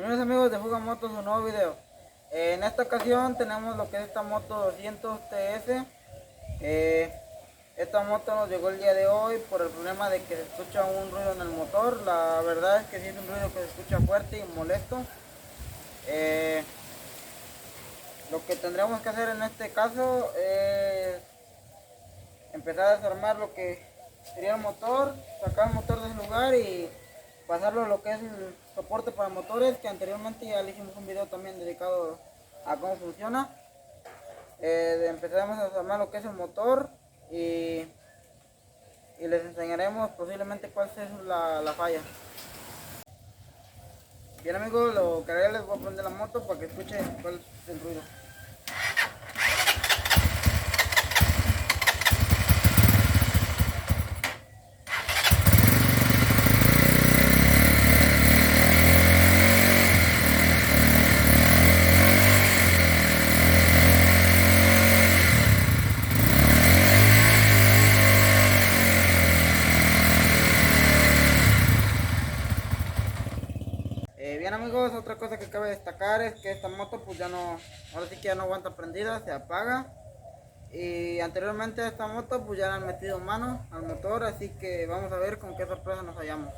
Bienvenidos amigos de Fuga Motos, un nuevo video. En esta ocasión tenemos lo que es esta moto 200 TS. Esta moto nos llegó el día de hoy por el problema de que se escucha un ruido en el motor. La verdad es que sí es un ruido que se escucha fuerte y molesto. Lo que tendremos que hacer en este caso es empezar a desarmar lo que sería el motor, sacar el motor del lugar y pasarlo a lo que es el soporte para motores, que anteriormente ya le hicimos un video también dedicado a cómo funciona. Empezaremos a desarmar lo que es el motor y les enseñaremos posiblemente cuál es la falla. Bien amigos, lo que haré, les voy a prender la moto para que escuchen cuál es el ruido. Bien amigos, otra cosa que cabe destacar es que esta moto pues ya no, ahora sí que ya no aguanta prendida, se apaga. Y anteriormente a esta moto pues ya le han metido mano al motor, así que vamos a ver con qué sorpresa nos hallamos.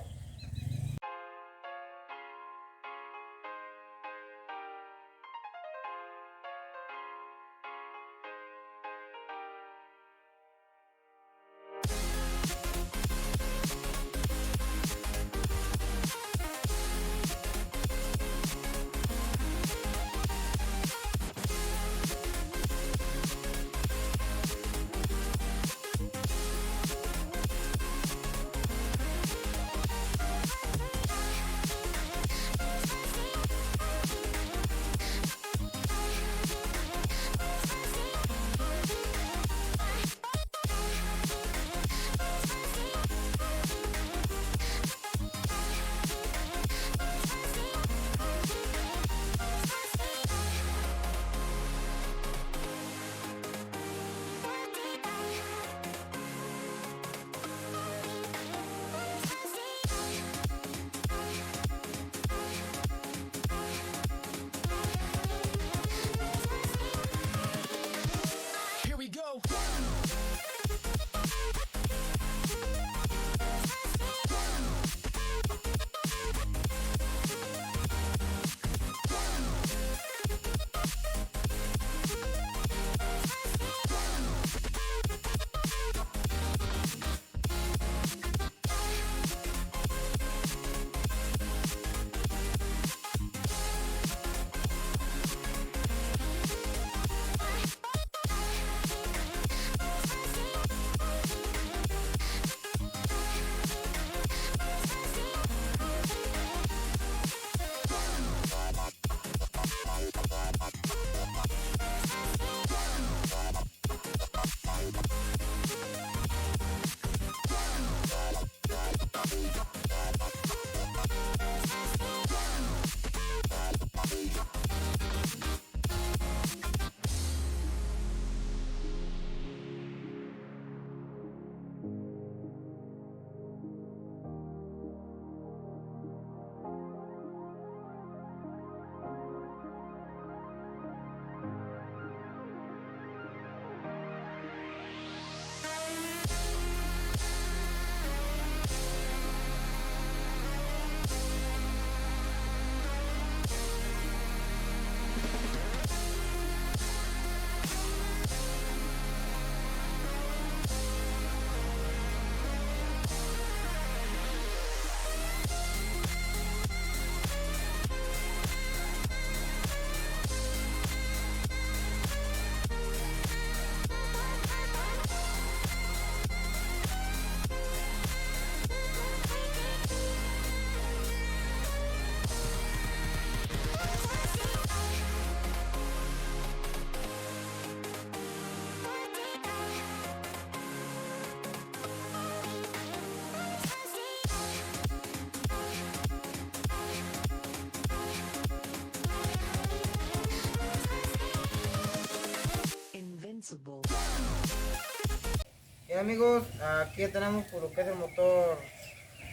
Bien amigos, aquí tenemos por lo que es el motor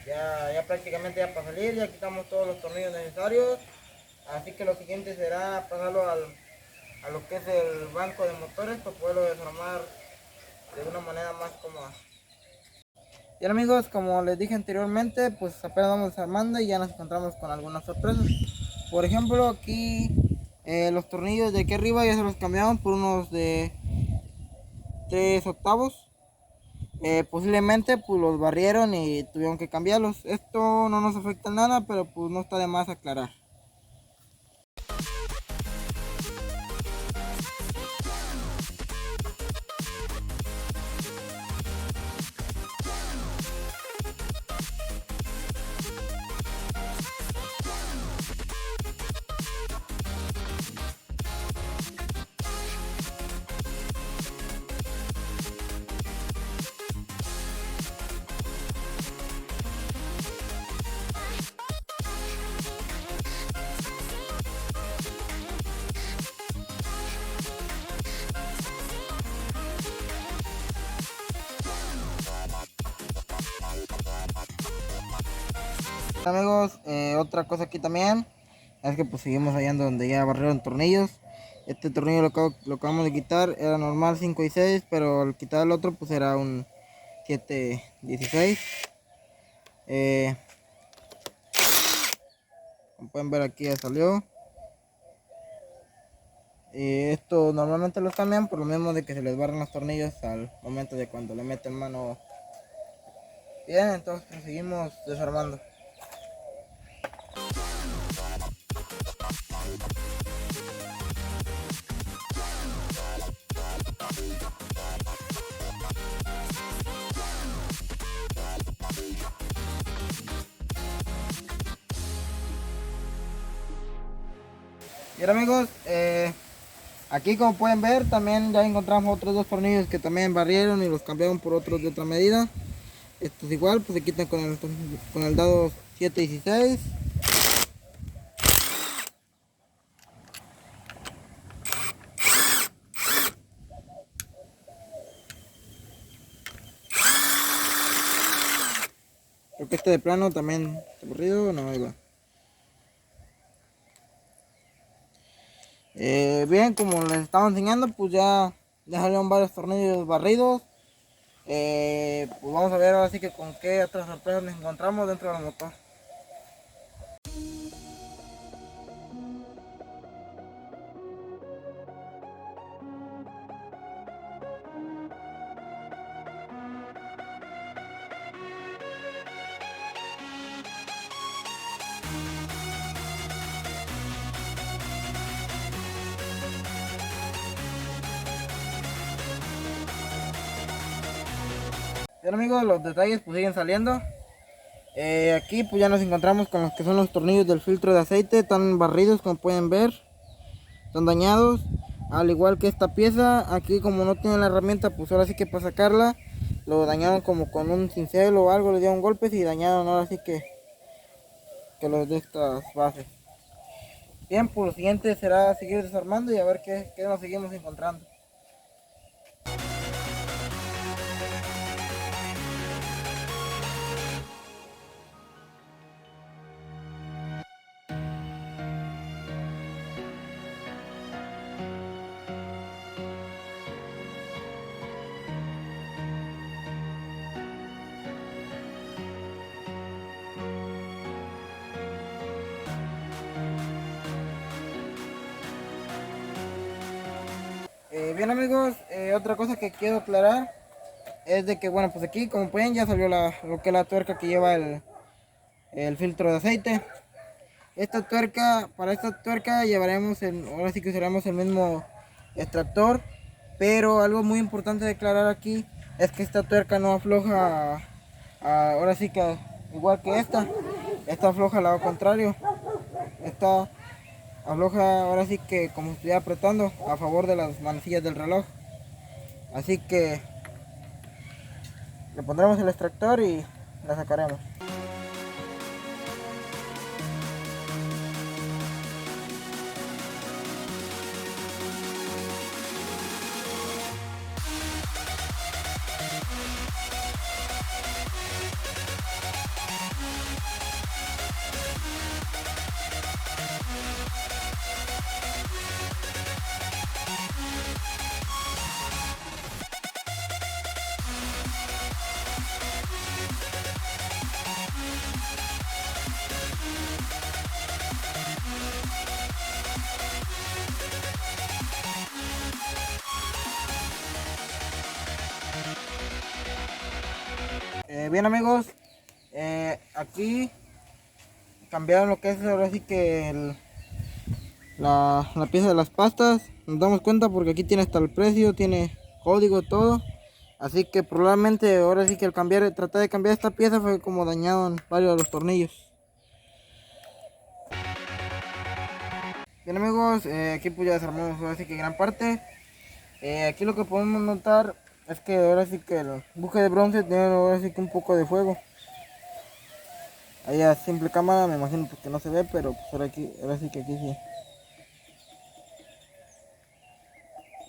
ya prácticamente ya para salir. Ya quitamos todos los tornillos necesarios. Así que lo siguiente será pasarlo a lo que es el banco de motores para poderlo desarmar de una manera más cómoda. Bien amigos, como les dije anteriormente, pues apenas vamos desarmando y ya nos encontramos con algunas sorpresas. Por ejemplo, aquí los tornillos de aquí arriba ya se los cambiaron por unos de 3/8. Posiblemente pues los barrieron y tuvieron que cambiarlos. Esto no nos afecta en nada, pero pues no está de más aclarar. Amigos, otra cosa aquí también es que pues seguimos hallando donde ya barrieron tornillos. Este tornillo lo acabamos de quitar, era normal 5 y 6, pero al quitar el otro pues era un 7/16. Como pueden ver aquí ya salió. Esto normalmente lo cambian por lo mismo de que se les barran los tornillos al momento de cuando le meten mano. Bien, entonces seguimos desarmando. Bien amigos, aquí como pueden ver también ya encontramos otros dos tornillos que también barrieron y los cambiaron por otros de otra medida. Estos igual pues se quitan con el dado 7/16. Creo que este de plano también está aburrido, no, ahí va. Bien, como les estaba enseñando, pues ya salieron varios tornillos barridos. Pues vamos a ver ahora sí que con qué otras sorpresas nos encontramos dentro del motor. Bien amigos, los detalles pues siguen saliendo. Aquí pues ya nos encontramos con los que son los tornillos del filtro de aceite, están barridos como pueden ver, están dañados, al igual que esta pieza. Aquí como no tiene la herramienta, pues ahora sí que para sacarla lo dañaron como con un cincel o algo, le dieron golpes y dañaron ahora sí que los de estas bases. Bien, pues lo siguiente será seguir desarmando y a ver qué nos seguimos encontrando. Bien amigos, otra cosa que quiero aclarar es de que bueno, pues aquí como pueden ya salió lo que es la tuerca que lleva el filtro de aceite. Para esta tuerca llevaremos ahora sí que usaremos el mismo extractor, pero algo muy importante de aclarar aquí es que esta tuerca no afloja ahora sí que igual que esta afloja al lado contrario. Esta afloja ahora sí que como si estuviera apretando a favor de las manecillas del reloj. Así que le pondremos el extractor y la sacaremos. Bien amigos, aquí cambiaron lo que es ahora sí que la pieza de las pastas. Nos damos cuenta porque aquí tiene hasta el precio, tiene código, todo. Así que probablemente ahora sí que al tratar de cambiar esta pieza fue como dañado en varios de los tornillos. Bien amigos, aquí pues ya desarmamos ahora sí que gran parte. Aquí lo que podemos notar es que ahora sí que el buque de bronce tiene ahora sí que un poco de fuego. Ahí a simple cámara me imagino pues que no se ve, pero pues ahora sí que aquí sí.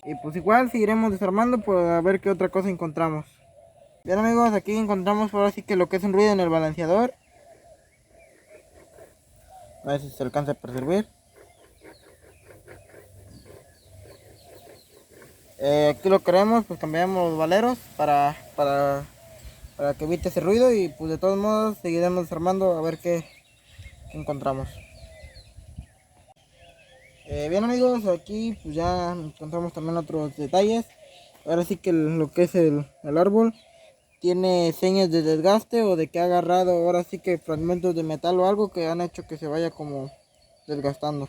Y pues igual seguiremos desarmando para ver qué otra cosa encontramos. Bien amigos, aquí encontramos ahora sí que lo que es un ruido en el balanceador. A ver si se alcanza a percibir. Aquí lo queremos, pues cambiamos los valeros para que evite ese ruido y pues de todos modos seguiremos desarmando a ver qué encontramos. Bien amigos, aquí pues ya encontramos también otros detalles. Ahora sí que lo que es el árbol tiene señas de desgaste o de que ha agarrado ahora sí que fragmentos de metal o algo que han hecho que se vaya como desgastando.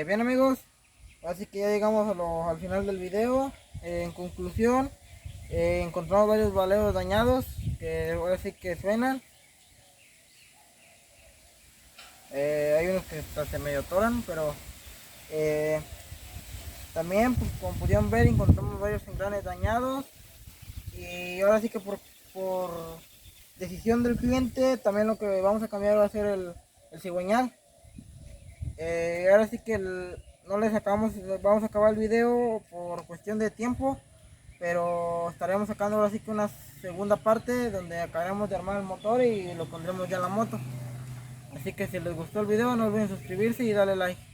Bien amigos, así que ya llegamos al final del video. En conclusión, encontramos varios valeros dañados que ahora sí que suenan. Hay unos que hasta se medio atoran, pero también pues, como pudieron ver encontramos varios engranes dañados. Y ahora sí que por decisión del cliente también lo que vamos a cambiar va a ser el cigüeñal. Ahora sí que no les acabamos, vamos a acabar el video por cuestión de tiempo, pero estaremos sacando ahora sí que una segunda parte donde acabaremos de armar el motor y lo pondremos ya en la moto. Así que si les gustó el video no olviden suscribirse y darle like.